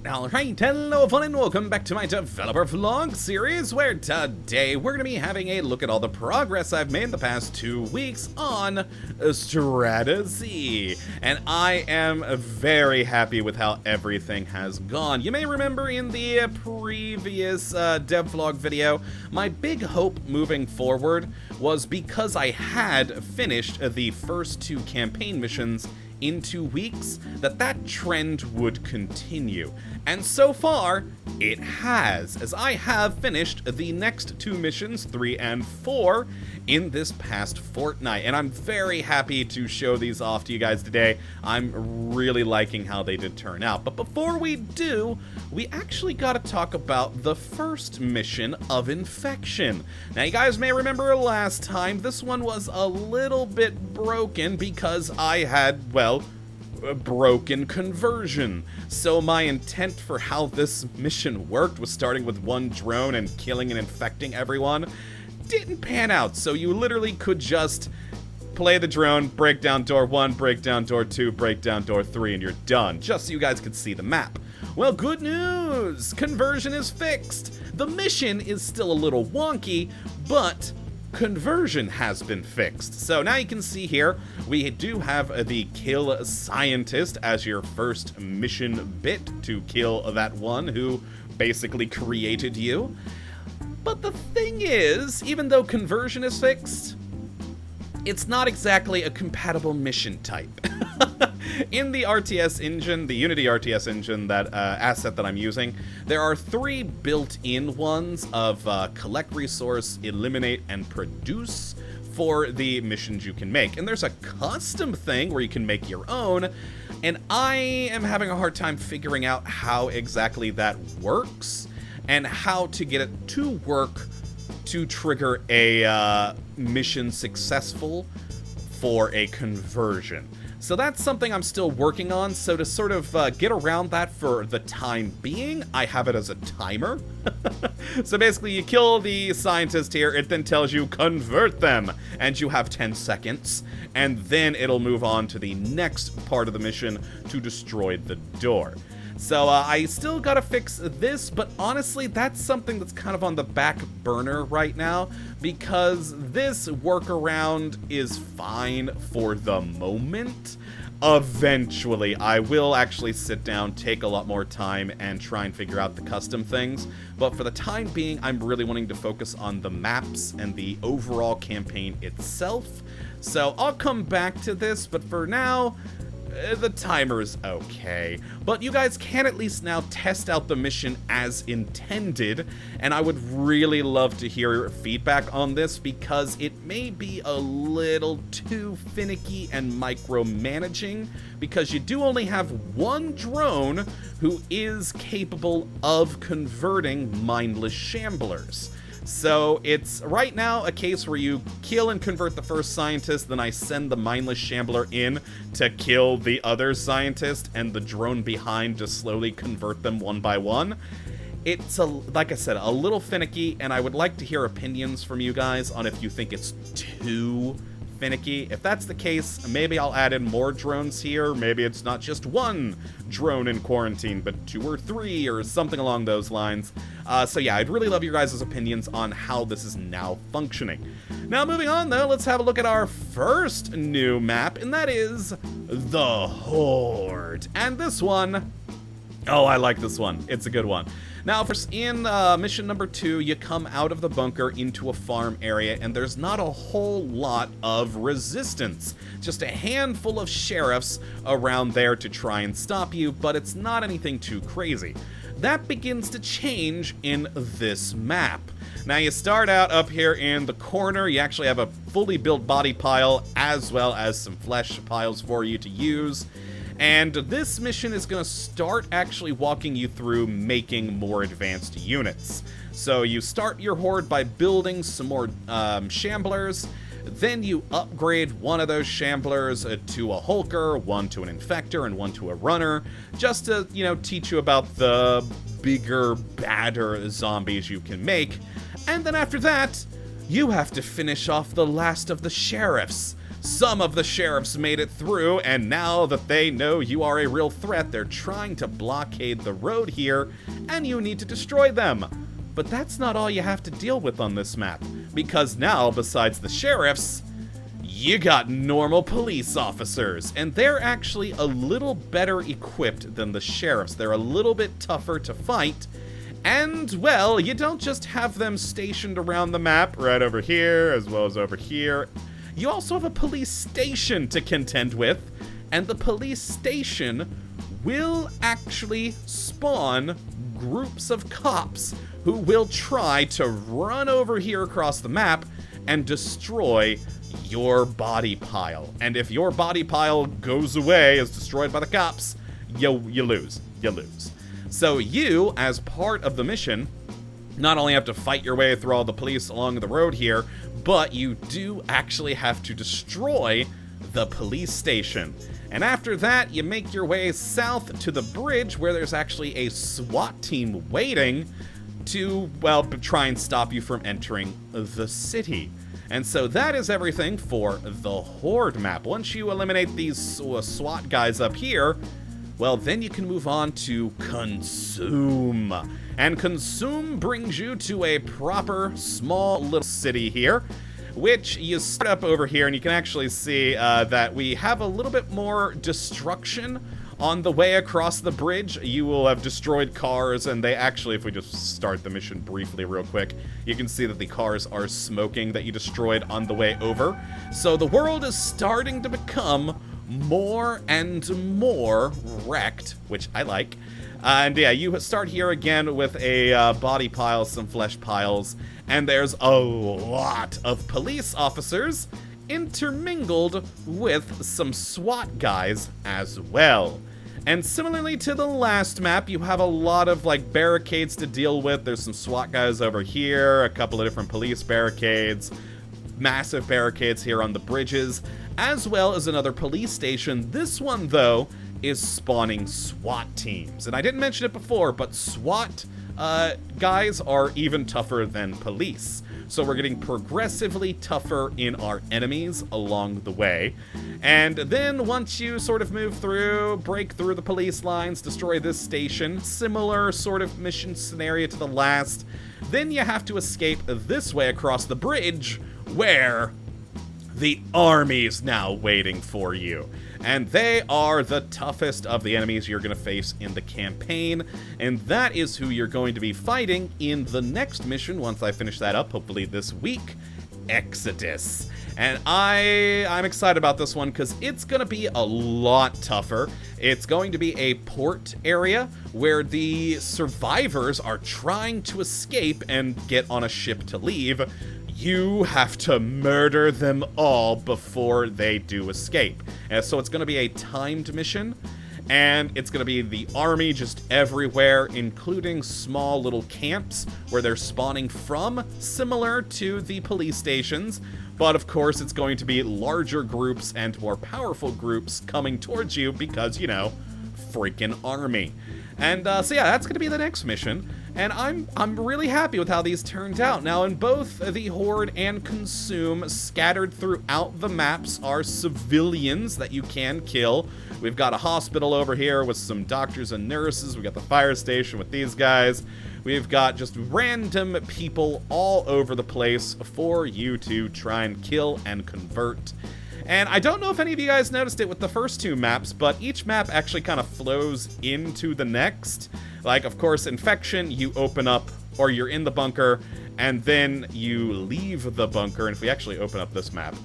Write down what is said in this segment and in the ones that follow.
Alright, hello fun and welcome back to my developer vlog series, where today we're going to be having a look at all the progress I've made the past 2 weeks on StrateZ. And I am very happy with how everything has gone. You may remember in the previous dev vlog video, my big hope moving forward was because I had finished the first 2 campaign missions in 2 weeks, that trend would continue. And so far, it has, as I have finished the next 2 missions, 3 and 4, in this past fortnight. And I'm very happy to show these off to you guys today. I'm really liking how they did turn out. But before we do, we actually gotta talk about the first mission of Infection. Now, you guys may remember last time, this one was a little bit broken because I had, well, broken conversion. So my intent for how this mission worked was starting with 1 drone and killing and infecting everyone didn't pan out. So you literally could just play the drone, break down door 1, break down door 2, break down door 3, and you're done, just so you guys could see the map. Well, good news! Conversion is fixed! The mission is still a little wonky, but conversion has been fixed. So now you can see here, we do have the kill scientist as your first mission bit to kill that one who basically created you. But the thing is, even though conversion is fixed, it's not exactly a compatible mission type. In the RTS engine, the Unity RTS engine, that asset that I'm using, there are 3 built-in ones of collect resource, eliminate, and produce for the missions you can make. And there's a custom thing where you can make your own, and I am having a hard time figuring out how exactly that works and how to get it to work to trigger a mission successful for a conversion. So that's something I'm still working on. So to sort of get around that for the time being, I have it as a timer. So basically you kill the scientist here, it then tells you convert them, and you have 10 seconds, and then it'll move on to the next part of the mission to destroy the door. So I still gotta fix this, but honestly, that's something that's kind of on the back burner right now, because this workaround is fine for the moment. Eventually, I will actually sit down, take a lot more time, and try and figure out the custom things. But for the time being, I'm really wanting to focus on the maps and the overall campaign itself. So I'll come back to this, but for now, the timer's okay. But you guys can at least now test out the mission as intended, and I would really love to hear your feedback on this, because it may be a little too finicky and micromanaging, because you do only have 1 drone who is capable of converting mindless shamblers. So it's right now a case where you kill and convert the first scientist, then I send the mindless shambler in to kill the other scientist, and the drone behind just slowly convert them one by one. It's, like I said, a little finicky, and I would like to hear opinions from you guys on if you think it's too finicky. If that's the case, maybe I'll add in more drones here. Maybe it's not just 1 drone in quarantine, but 2 or 3 or something along those lines. So yeah, I'd really love your guys' opinions on how this is now functioning. Now moving on though, let's have a look at our first new map, and that is the Horde. And this one, oh, I like this one. It's a good one. Now, in mission number 2, you come out of the bunker into a farm area, and there's not a whole lot of resistance. Just a handful of sheriffs around there to try and stop you, but it's not anything too crazy. That begins to change in this map. Now, you start out up here in the corner. You actually have a fully built body pile, as well as some flesh piles for you to use. And this mission is going to start actually walking you through making more advanced units. So you start your horde by building some more shamblers, then you upgrade one of those shamblers to a hulker, one to an infector, and one to a runner, just to, teach you about the bigger, badder zombies you can make. And then after that, you have to finish off the last of the sheriffs. Some of the sheriffs made it through, and now that they know you are a real threat, they're trying to blockade the road here, and you need to destroy them. But that's not all you have to deal with on this map, because now, besides the sheriffs, you got normal police officers, and they're actually a little better equipped than the sheriffs. They're a little bit tougher to fight, and, well, you don't just have them stationed around the map, right over here, as well as over here. You also have a police station to contend with, and the police station will actually spawn groups of cops who will try to run over here across the map and destroy your body pile. And if your body pile goes away, is destroyed by the cops, you lose. You lose. So you, as part of the mission, not only have to fight your way through all the police along the road here, but you do actually have to destroy the police station. And after that, you make your way south to the bridge where there's actually a SWAT team waiting to, well, try and stop you from entering the city. And so that is everything for the Horde map. Once you eliminate these SWAT guys up here, well, then you can move on to Consume. And Consume brings you to a proper small little city here, which you start up over here, and you can actually see that we have a little bit more destruction on the way across the bridge. You will have destroyed cars, and they actually, if we just start the mission briefly real quick, you can see that the cars are smoking that you destroyed on the way over. So the world is starting to become more and more wrecked, which I like. And yeah, you start here again with a body pile, some flesh piles, and there's a lot of police officers intermingled with some SWAT guys as well. And similarly to the last map, you have a lot of like barricades to deal with. There's some SWAT guys over here, a couple of different police barricades, massive barricades here on the bridges, as well as another police station. This one, though, is spawning SWAT teams. And I didn't mention it before, but SWAT guys are even tougher than police. So we're getting progressively tougher in our enemies along the way. And then once you sort of move through, break through the police lines, destroy this station, similar sort of mission scenario to the last, then you have to escape this way across the bridge, where the army's now waiting for you. And they are the toughest of the enemies you're going to face in the campaign, and that is who you're going to be fighting in the next mission once I finish that up, hopefully this week, Exodus. And I'm excited about this one because it's going to be a lot tougher. It's going to be a port area where the survivors are trying to escape and get on a ship to leave. You have to murder them all before they do escape. And so it's going to be a timed mission, and it's going to be the army just everywhere, including small little camps where they're spawning from, similar to the police stations. But of course, it's going to be larger groups and more powerful groups coming towards you because, you know, freaking army. And so yeah, that's going to be the next mission. And I'm really happy with how these turned out. Now, in both the Horde and Consume, scattered throughout the maps are civilians that you can kill. We've got a hospital over here with some doctors and nurses. We've got the fire station with these guys. We've got just random people all over the place for you to try and kill and convert. And I don't know if any of you guys noticed it with the first two maps, but each map actually kind of flows into the next. Like, of course, Infection, you open up, or you're in the bunker, and then you leave the bunker. And if we actually open up this map,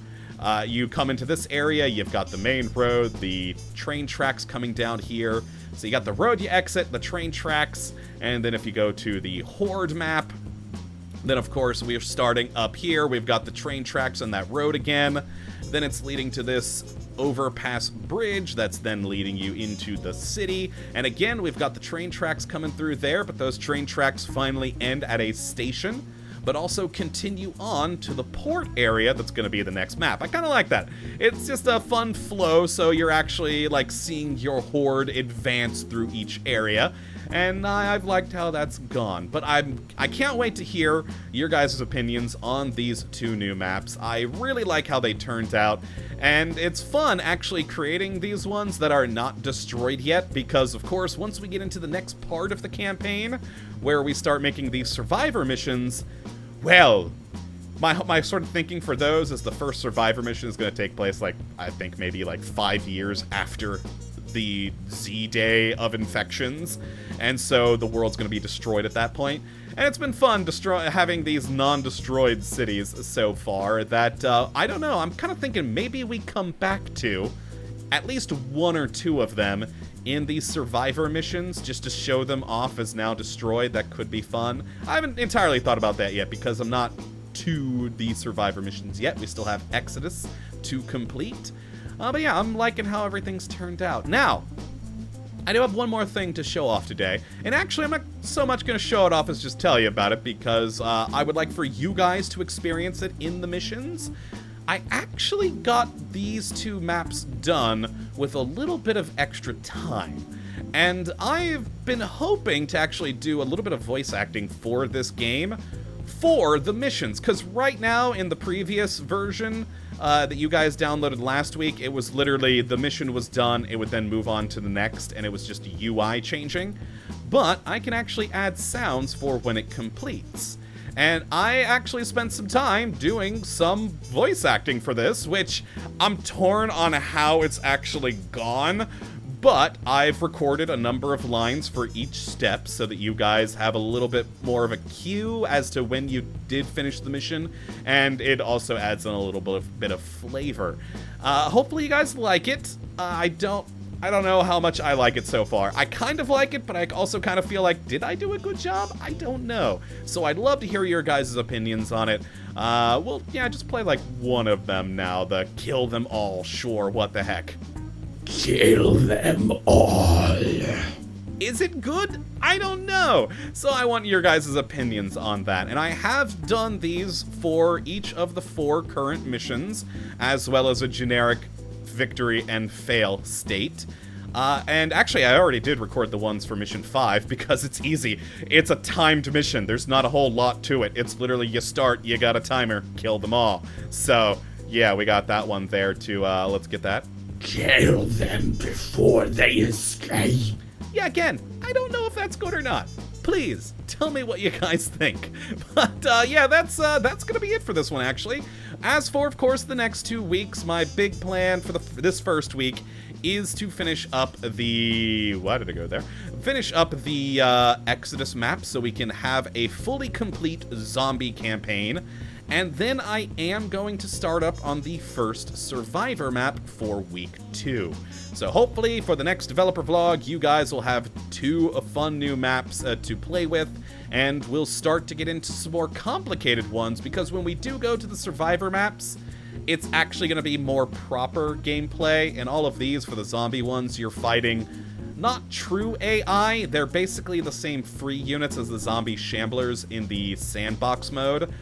you come into this area, you've got the main road, the train tracks coming down here. So you got the road you exit, the train tracks, and then if you go to the Horde map, then of course we're starting up here. We've got the train tracks on that road again. Then it's leading to this overpass bridge that's then leading you into the city. And again, we've got the train tracks coming through there, but those train tracks finally end at a station. but also continue on to the port area that's going to be the next map. I kind of like that. It's just a fun flow, so you're actually like seeing your horde advance through each area. And I've liked how that's gone. But I can't wait to hear your guys' opinions on these 2 new maps. I really like how they turned out. And it's fun actually creating these ones that are not destroyed yet, because of course once we get into the next part of the campaign, where we start making these survivor missions, well, my sort of thinking for those is the first survivor mission is going to take place, like, I think maybe like 5 years after the Z-Day of infections, and so the world's going to be destroyed at that point. And it's been fun having these non-destroyed cities so far that, I don't know, I'm kind of thinking maybe we come back to at least 1 or 2 of them in these survivor missions, just to show them off as now destroyed. That could be fun. I haven't entirely thought about that yet, because I'm not to the survivor missions yet. We still have Exodus to complete. But yeah, I'm liking how everything's turned out. Now, I do have one more thing to show off today, and actually I'm not so much going to show it off as just tell you about it, because I would like for you guys to experience it in the missions. I actually got these 2 maps done with a little bit of extra time, and I've been hoping to actually do a little bit of voice acting for this game for the missions, because right now in the previous version that you guys downloaded last week, it was literally the mission was done, it would then move on to the next, and it was just UI changing. But I can actually add sounds for when it completes. And I actually spent some time doing some voice acting for this, which I'm torn on how it's actually gone. But I've recorded a number of lines for each step so that you guys have a little bit more of a cue as to when you did finish the mission, and it also adds in a little bit of flavor. Hopefully you guys like it. I don't know how much I like it so far. I kind of like it, but I also kind of feel like, did I do a good job? I don't know. So I'd love to hear your guys' opinions on it. Well, yeah, just play like 1 of them now. The kill them all, sure, what the heck. Kill them all. Is it good? I don't know. So I want your guys' opinions on that. And I have done these for each of the 4 current missions, as well as a generic victory and fail state. And actually, I already did record the ones for mission 5 because it's easy. It's a timed mission. There's not a whole lot to it. It's literally you start, you got a timer, kill them all. So, yeah, we got that one there too. Let's get that. Kill them before they escape. Yeah, again, I don't know if that's good or not. Please, tell me what you guys think. But, yeah, that's gonna be it for this one, actually. As for, of course, the next 2 weeks, my big plan for this first week is to finish up the... Why did it go there? Finish up the Exodus map so we can have a fully complete zombie campaign. And then I am going to start up on the first Survivor map for week 2. So hopefully for the next developer vlog, you guys will have 2 fun new maps to play with, and we'll start to get into some more complicated ones, because when we do go to the Survivor maps, it's actually going to be more proper gameplay. And all of these, for the zombie ones, you're fighting not true AI, they're basically the same free units as the zombie shamblers in the sandbox mode,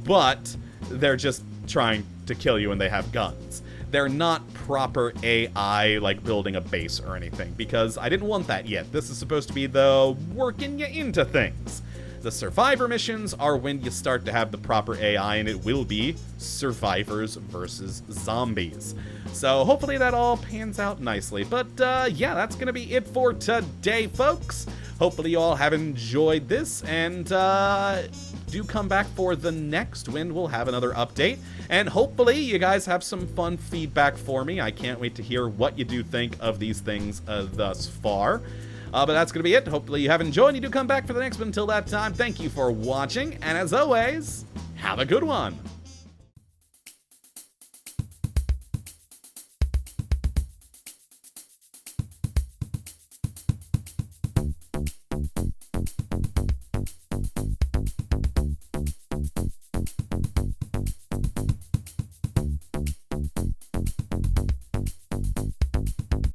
but they're just trying to kill you and they have guns. They're not proper AI, like building a base or anything, because I didn't want that yet. This is supposed to be the working you into things. The Survivor missions are when you start to have the proper AI, and it will be survivors versus zombies. So hopefully that all pans out nicely. But yeah, that's going to be it for today, folks. Hopefully you all have enjoyed this, and do come back for the next when we'll have another update. And hopefully you guys have some fun feedback for me. I can't wait to hear what you do think of these things thus far. But that's going to be it. Hopefully you have enjoyed, and you do come back for the next one. Until that time, thank you for watching, and as always, have a good one.